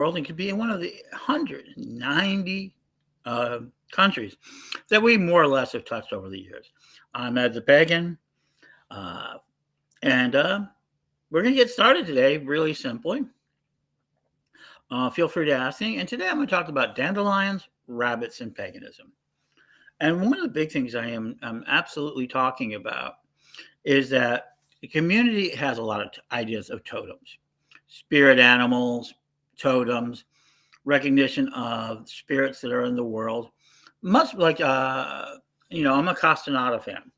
world and could be in one of the 190 uh, countries that we more or less have touched over the years. I'm Ed the Pagan, uh, and we're going to get started today really simply. Feel free to ask me. And today I'm going to talk about dandelions, rabbits, and paganism. And one of the big things I'm absolutely talking about is that the community has a lot of ideas of totems, spirit animals, totems, recognition of spirits that are in the world. Much like, I'm a Castaneda fan,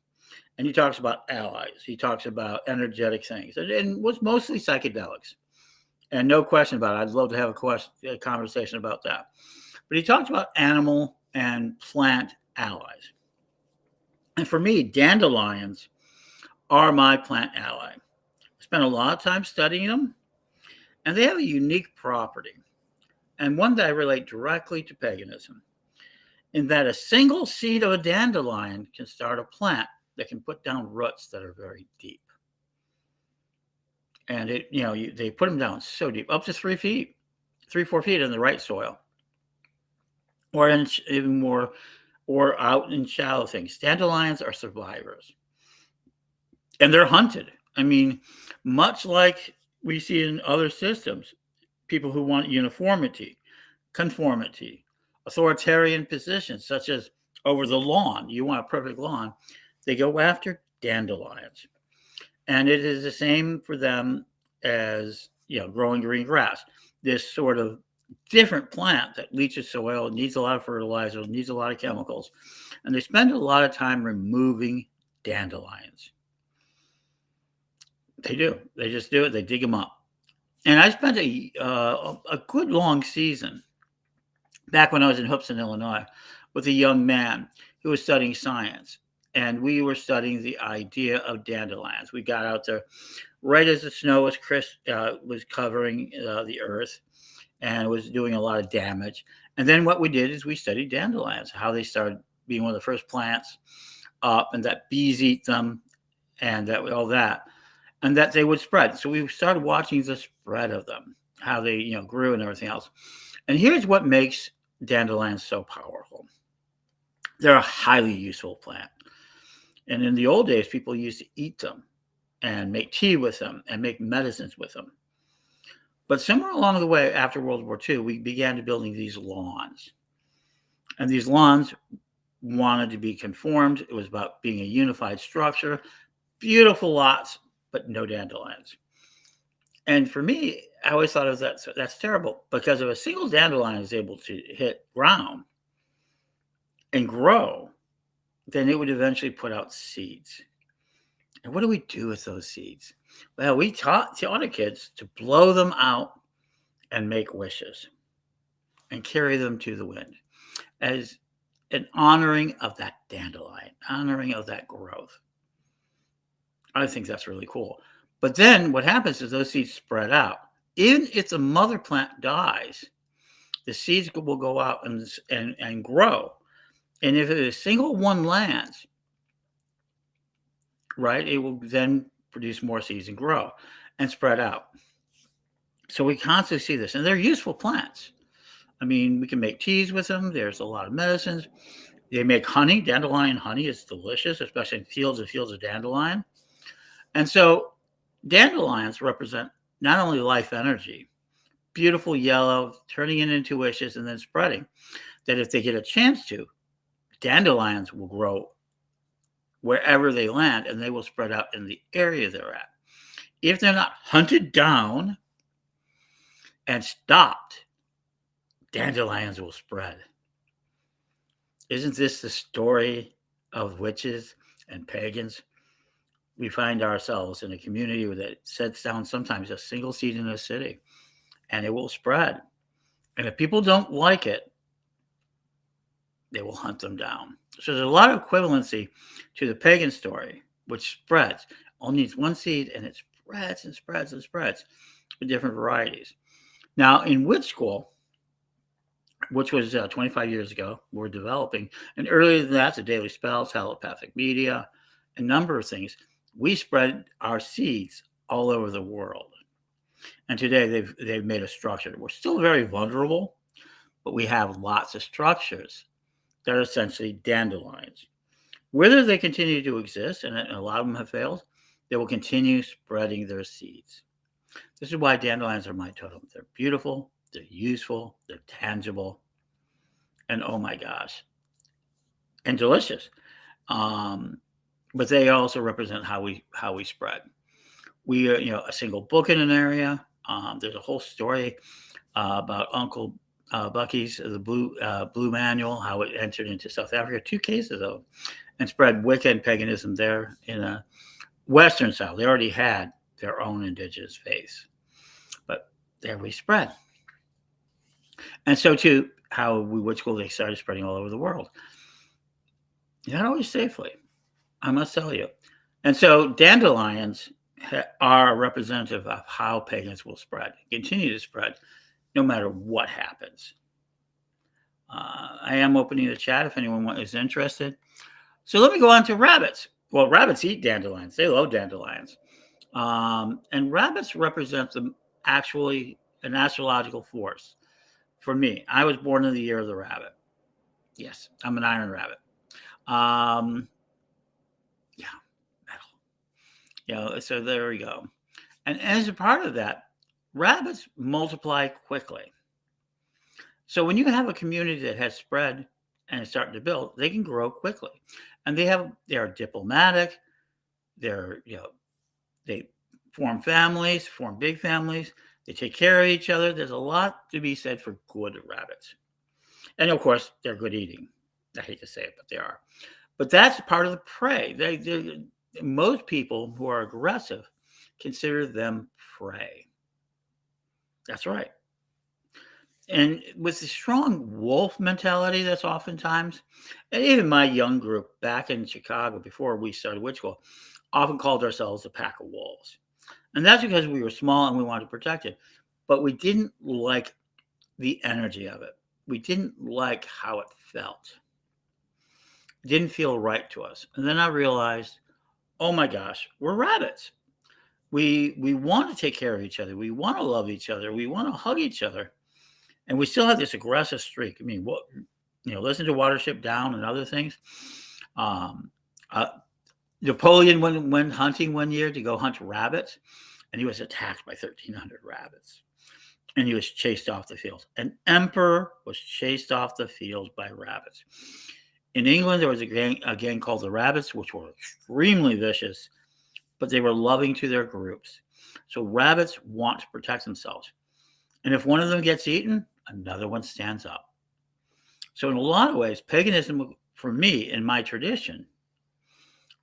and he talks about allies. He talks about energetic things, and was mostly psychedelics. And no question about it. I'd love to have a conversation about that. But he talks about animal and plant allies. And for me, dandelions are my plant ally. I spent a lot of time studying them, and they have a unique property, and one that I relate directly to paganism, in that a single seed of a dandelion can start a plant that can put down roots that are very deep. And they put them down so deep, up to 3 feet, 4 feet in the right soil, or even more, or out in shallow things. Dandelions are survivors, and they're hunted. I mean, much like we see in other systems, people who want uniformity, conformity, authoritarian positions, such as over the lawn. You want a perfect lawn. They go after dandelions. And it is the same for them as, growing green grass. This sort of different plant that leaches soil, needs a lot of fertilizer, needs a lot of chemicals. And they spend a lot of time removing dandelions. They do. They just do it. They dig them up. And I spent a good long season back when I was in Hoopson, Illinois, with a young man who was studying science. And we were studying the idea of dandelions. We got out there right as the snow was covering the earth and was doing a lot of damage. And then what we did is we studied dandelions, how they started being one of the first plants up, and that bees eat them, and that all that, and that they would spread. So we started watching the spread of them, how they grew and everything else. And here's what makes dandelions so powerful. They're a highly useful plant. And in the old days, people used to eat them and make tea with them and make medicines with them. But somewhere along the way, after World War II, we began to building these lawns. And these lawns wanted to be conformed. It was about being a unified structure, beautiful lots, but no dandelions. And for me, I always thought of that's terrible, because if a single dandelion is able to hit ground and grow, then it would eventually put out seeds. And what do we do with those seeds? Well, we taught the kids to blow them out and make wishes and carry them to the wind as an honoring of that dandelion, honoring of that growth. I think that's really cool. But then what happens is those seeds spread out. Even if the mother plant dies, the seeds will go out and grow. And if a single one lands, right, it will then produce more seeds and grow and spread out. So we constantly see this. And they're useful plants. I mean, we can make teas with them. There's a lot of medicines. They make honey. Dandelion honey is delicious, especially in fields and fields of dandelion. And so dandelions represent not only life energy, beautiful yellow, turning it into wishes and then spreading, that if they get a chance to, dandelions will grow wherever they land, and they will spread out in the area they're at. If they're not hunted down and stopped, dandelions will spread. Isn't this the story of witches and pagans? We find ourselves in a community that sets down sometimes a single seed in a city, and it will spread. And if people don't like it, they will hunt them down. So there's a lot of equivalency to the pagan story, which spreads. Only needs one seed, and it spreads and spreads and spreads with different varieties. Now, in witch school, which was 25 years ago, we're developing, and earlier than that, the Daily Spell, telepathic media, a number of things. We spread our seeds all over the world. And today they've made a structure. We're still very vulnerable, but we have lots of structures that are essentially dandelions. Whether they continue to exist, and a lot of them have failed, they will continue spreading their seeds. This is why dandelions are my totem. They're beautiful, they're useful, they're tangible, and oh my gosh, and delicious. Um, but they also represent how we spread. We are, a single book in an area. There's a whole story about Uncle Bucky's the Blue Manual, how it entered into South Africa, 2 cases of, and spread Wicca and paganism there in a Western style. They already had their own indigenous faith, but there we spread. And so too, how we witch school, they started spreading all over the world. Not always safely, I must tell you. And so dandelions are representative of how pagans will spread, continue to spread, no matter what happens. I am opening the chat if anyone is interested. So let me go on to rabbits. Well, rabbits eat dandelions. They love dandelions. And rabbits represent actually an astrological force. For me, I was born in the year of the rabbit. Yes, I'm an iron rabbit. Metal. So there we go. And as a part of that, rabbits multiply quickly. So when you have a community that has spread and is starting to build, they can grow quickly. And they are diplomatic. They form families, form big families. They take care of each other. There's a lot to be said for good rabbits. And of course, they're good eating. I hate to say it, but they are. But that's part of the prey. Most people who are aggressive consider them prey. That's right. And with the strong wolf mentality, that's oftentimes, and even my young group back in Chicago before we started witch school, often called ourselves a pack of wolves. And that's because we were small and we wanted to protect it. But we didn't like the energy of it. We didn't like how it felt. It didn't feel right to us. And then I realized, oh my gosh, we're rabbits. We want to take care of each other. We want to love each other. We want to hug each other. And we still have this aggressive streak. I mean, listen to Watership Down and other things. Napoleon went hunting one year to go hunt rabbits, and he was attacked by 1,300 rabbits. And he was chased off the field. An emperor was chased off the field by rabbits. In England, there was a gang called the Rabbits, which were extremely vicious, but they were loving to their groups. So rabbits want to protect themselves. And if one of them gets eaten, another one stands up. So in a lot of ways, paganism, for me, in my tradition,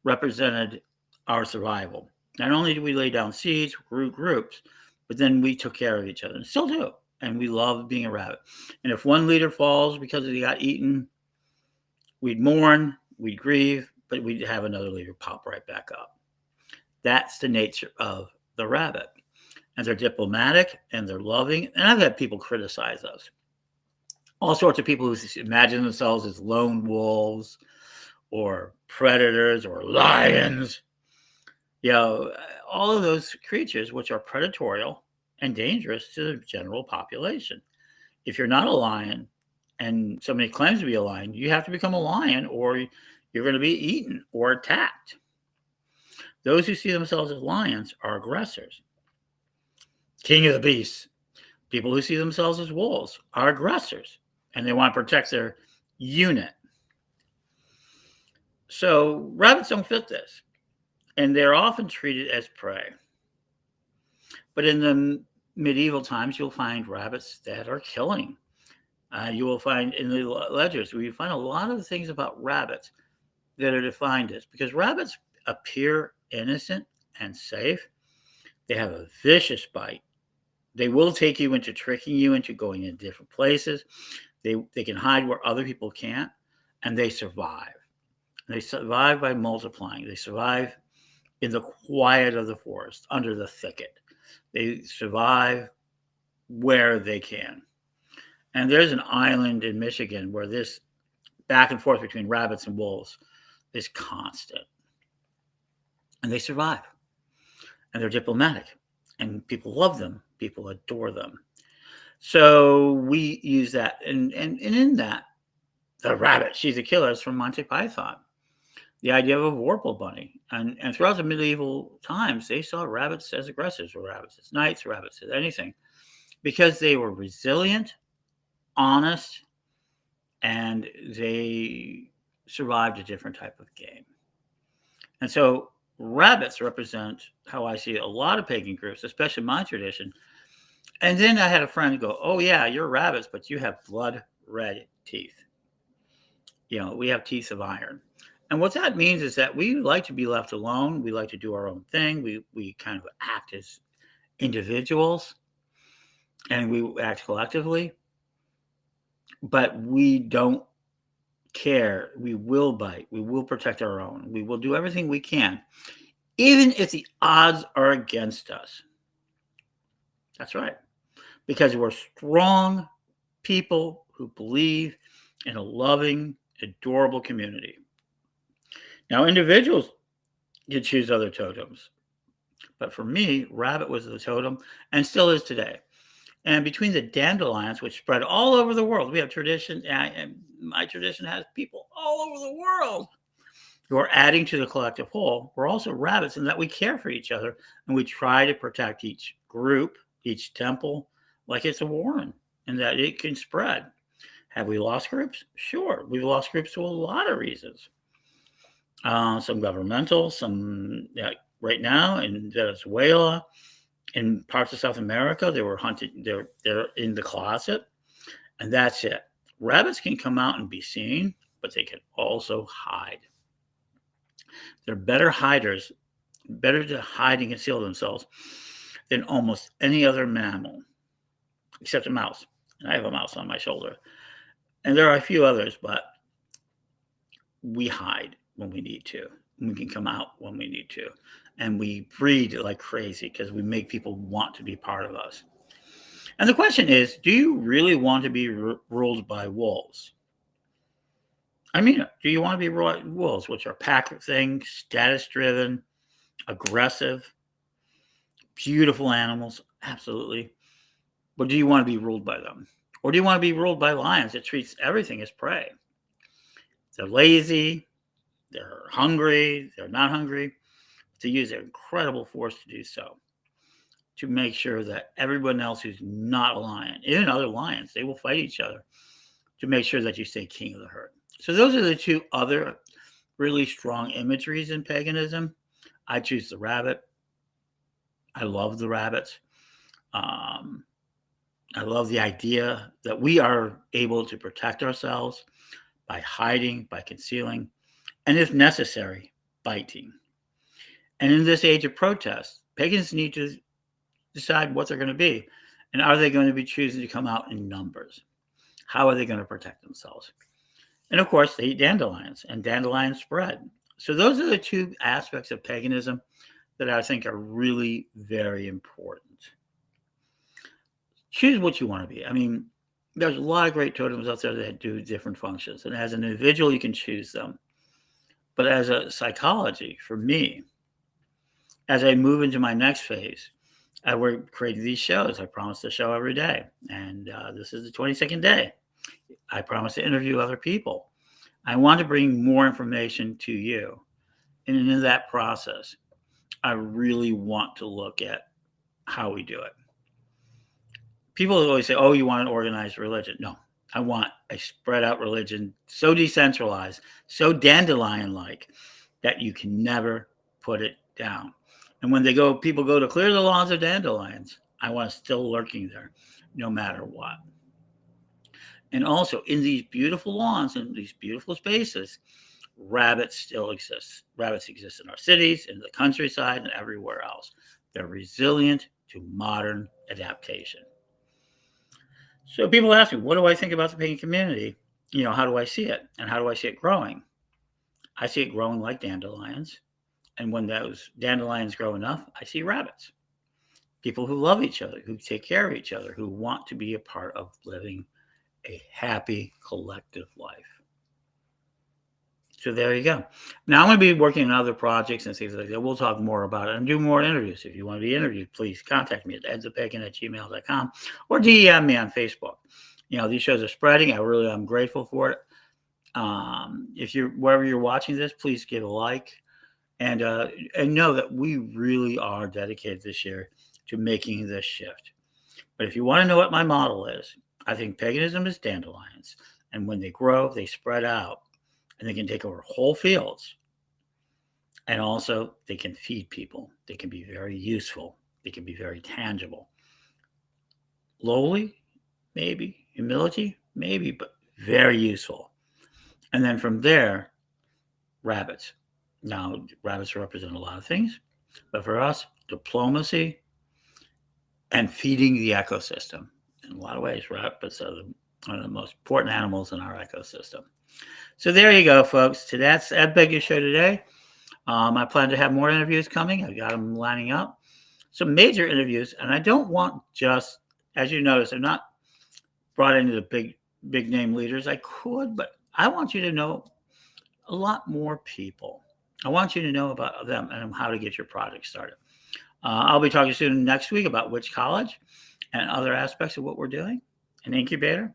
represented our survival. Not only did we lay down seeds, grew groups, but then we took care of each other and still do. And we love being a rabbit. And if one leader falls because he got eaten, we'd mourn, we'd grieve, but we'd have another leader pop right back up. That's the nature of the rabbit. And they're diplomatic and they're loving. And I've had people criticize us. All sorts of people who imagine themselves as lone wolves or predators or lions. All of those creatures which are predatorial and dangerous to the general population. If you're not a lion and somebody claims to be a lion, you have to become a lion or you're going to be eaten or attacked. Those who see themselves as lions are aggressors. King of the beasts. People who see themselves as wolves are aggressors, and they want to protect their unit. So rabbits don't fit this, and they're often treated as prey. But in the medieval times, you'll find rabbits that are killing. You will find in the ledgers, where you find a lot of the things about rabbits that are defined as, because rabbits appear innocent and safe. They have a vicious bite. They will take you into tricking you into going in different places. They can hide where other people can't, and they survive. They survive by multiplying. They survive in the quiet of the forest, under the thicket. They survive where they can. And there's an island in Michigan where this back and forth between rabbits and wolves is constant. And they survive. And they're diplomatic. And people love them People adore them. So we use that. And in that, the rabbit, she's a killer, is from Monty Python. The idea of a Vorpal bunny. And throughout the medieval times, they saw rabbits as aggressors, or rabbits as knights, rabbits as anything, because they were resilient, honest, and they survived a different type of game. And so rabbits represent how I see a lot of pagan groups, especially my tradition. And then I had a friend go, "Oh, yeah, you're rabbits, but you have blood red teeth. We have teeth of iron." And what that means is that we like to be left alone. We like to do our own thing. We kind of act as individuals, and we act collectively, but we don't care. We will bite. We will protect our own. We will do everything we can, even if the odds are against us. That's right. Because we're strong people who believe in a loving, adorable community. Now, individuals can choose other totems, but for me, rabbit was the totem and still is today. And between the dandelions, which spread all over the world, we have tradition, and my tradition has people all over the world who are adding to the collective whole. We're also rabbits in that we care for each other, and we try to protect each group, each temple, like it's a warren, and that it can spread. Have we lost groups? Sure. We've lost groups for a lot of reasons. Some governmental, some right now in Venezuela, in parts of South America, they were hunted. They're in the closet, and that's it. Rabbits can come out and be seen, but they can also hide. They're better hiders, better to hide and conceal themselves than almost any other mammal, except a mouse. And I have a mouse on my shoulder. And there are a few others, but we hide when we need to. We can come out when we need to. And we breed like crazy because we make people want to be part of us. And the question is, do you really want to be ruled by wolves? I mean, do you want to be ruled by wolves, which are pack things, status-driven, aggressive, beautiful animals? Absolutely. But do you want to be ruled by them? Or do you want to be ruled by lions that treats everything as prey? They're lazy, they're hungry, they're not hungry. To use their incredible force to do so, to make sure that everyone else who's not a lion, even other lions, they will fight each other to make sure that you stay king of the herd. So those are the two other really strong imageries in paganism. I choose the rabbit. I love the rabbits. I love the idea that we are able to protect ourselves by hiding, by concealing, and if necessary, biting. And in this age of protest, pagans need to decide what they're going to be. And are they going to be choosing to come out in numbers? How are they going to protect themselves? And of course, they eat dandelions, and dandelions spread. So those are the two aspects of paganism that I think are really very important. Choose what you want to be. I mean, there's a lot of great totems out there that do different functions. And as an individual, you can choose them. But as a psychology, for me, as I move into my next phase, I work creating these shows. I promise to show every day. And this is the 22nd day. I promise to interview other people. I want to bring more information to you. And in that process, I really want to look at how we do it. People always say, oh, you want an organized religion. No, I want a spread out religion, so decentralized, so dandelion-like, that you can never put it down. And when people go to clear the lawns of dandelions, I want it still lurking there, no matter what. And also, in these beautiful lawns and these beautiful spaces, rabbits still exist. Rabbits exist in our cities, in the countryside, and everywhere else. They're resilient to modern adaptation. So people ask me, what do I think about the pagan community? How do I see it? And how do I see it growing? I see it growing like dandelions. And when those dandelions grow enough, I see rabbits. People who love each other, who take care of each other, who want to be a part of living a happy collective life. So there you go. Now I'm going to be working on other projects and things like that. We'll talk more about it and do more interviews. If you want to be interviewed, please contact me at edsofpagan@gmail.com or DM me on Facebook. These shows are spreading. I'm grateful for it. If you're wherever you're watching this, please give a like and know that we really are dedicated this year to making this shift. But if you want to know what my model is, I think paganism is dandelions, and when they grow, they spread out, and they can take over whole fields. And also, they can feed people. They can be very useful. They can be very tangible. Lowly, maybe. Humility, maybe, but very useful. And then from there, rabbits. Now, rabbits represent a lot of things, but for us, diplomacy and feeding the ecosystem. In a lot of ways, rabbits are one of the most important animals in our ecosystem. So there you go, folks. So that's Ed Beggars Show today. I plan to have more interviews coming. I've got them lining up. Some major interviews, and I don't want just, as you notice, I'm not brought into the big name leaders. I could, but I want you to know a lot more people. I want you to know about them and how to get your project started. I'll be talking soon next week about which college and other aspects of what we're doing, an incubator.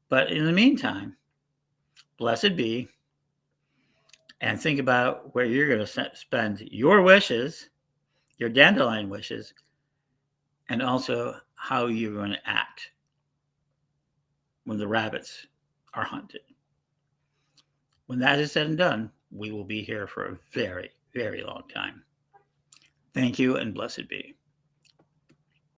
But in the meantime, blessed be, and think about where you're going to spend your wishes, your dandelion wishes, and also how you're going to act when the rabbits are hunted. When that is said and done, we will be here for a very, very long time. Thank you, and blessed be.